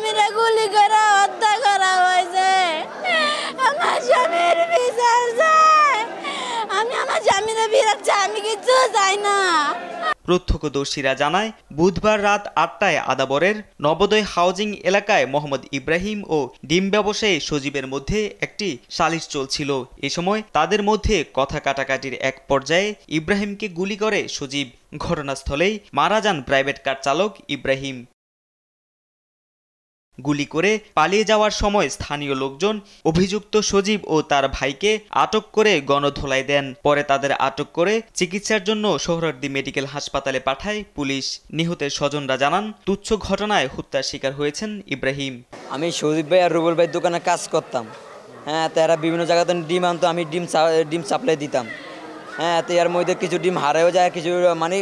মেরে গুলি করে হত্যা করা হয়েছে। আমার স্বামীর বিচার চাই। আমি আমার স্বামীর বিচার চাই, আমি কিছু চাই না। প্রত্যক্ষদর্শীরা জানায়, বুধবার রাত ৮টায় আদাবরের নবোদয় হাউজিং এলাকায় মোহাম্মদ ইব্রাহিম ও ডিম ব্যবসায়ী সজীবের মধ্যে একটি সালিশ চলছিল। এ সময় তাদের মধ্যে কথা কাটাকাটির এক পর্যায়ে ইব্রাহিমকে গুলি করে সজীব। ঘটনাস্থলেই মারা যান প্রাইভেট কার চালক ইব্রাহিম। গুলি করে পালিয়ে যাওয়ার সময় স্থানীয় লোকজন অভিযুক্ত সজীব ও তার ভাইকে আটক করে গণধোলাই দেন। পরে তাদের আটক করে চিকিৎসার জন্য সোহরাওয়ার্দী মেডিকেল হাসপাতালে পাঠায় পুলিশ। নিহতের স্বজনরা জানান, তুচ্ছ ঘটনায় হত্যার শিকার হয়েছেন ইব্রাহিম। আমি সজীব ভাই আর রুবেল ভাই দোকানে কাজ করতাম। হ্যাঁ, তারা বিভিন্ন জায়গাতে ডিম আনতো, আমি ডিম সাপ্লাই দিতাম। হ্যাঁ, তো এর মধ্যে কিছু ডিম হারাও যায়, কিছু মানে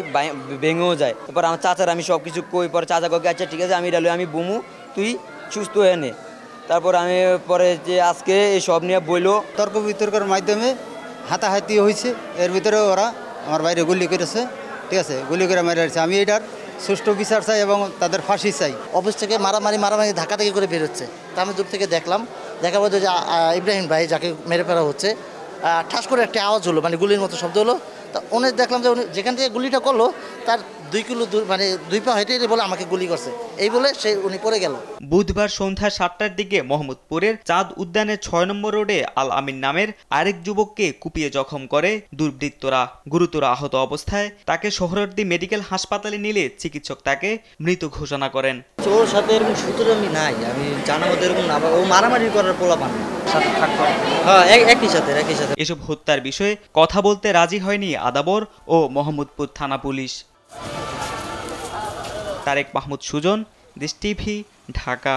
ভেঙেও যায়। এরপর আমার চাচার আমি সব কিছু কই, পরে চাচা কাউকে আচ্ছা ঠিক আছে আমি বুমু, তুই সুস্থ হয়ে নে। তারপর আমি পরে যে আজকে এই সব নিয়ে বইলো তর্ক বিতর্কের মাধ্যমে হাতাহাতি হয়েছে। এর ভিতরে ওরা আমার বাইরে গুলি করেছে, ঠিক আছে, গুলি করে মেরে আসছে। আমি এটার সুষ্ঠু বিচার চাই এবং তাদের ফাঁসি চাই। অফিস থেকে মারামারি ধাক্কাধাক্কি করে বেরোচ্ছে। তা আমি দূর থেকে দেখলাম, দেখা বলতে যে ইব্রাহিম ভাই যাকে মেরে ফেলা হচ্ছে, ঠাস করে একটা আওয়াজ হলো, মানে গুলির মতো শব্দ হলো। তা উনি দেখলাম যে উনি যেখান থেকে গুলিটা করলো তার 2 কিলো দূর, মানে 2 পা হেঁটে বলে আমাকে গুলি করছে, এই বলে উনি পড়ে গেল। বুধবার সন্ধ্যা 7টার দিকে মোহাম্মদপুরের চাঁদ উদ্যানের 6 নম্বর রোডে আল আমিন নামের আরেক যুবককে কুপিয়ে জখম করে দুর্বৃত্তরা। গুরুতর আহত অবস্থায় তাকে সোহরাওয়ার্দী মেডিকেল হাসপাতালে নিলে চিকিৎসক তাকে মৃত ঘোষণা করেন। ওর সাথে এরকম সূত্র আমি নাই, আমি জানা মতো এরকম না, ও মারামারি করার পোলাপান সাথে থাকতো। হ্যাঁ, একই সাথে। এসব হত্যার বিষয়ে কথা বলতে রাজি হয়নি আদাবর ও মোহাম্মদপুর থানা পুলিশ। তারেক মাহমুদ সুজন, দেশ টিভি, ঢাকা।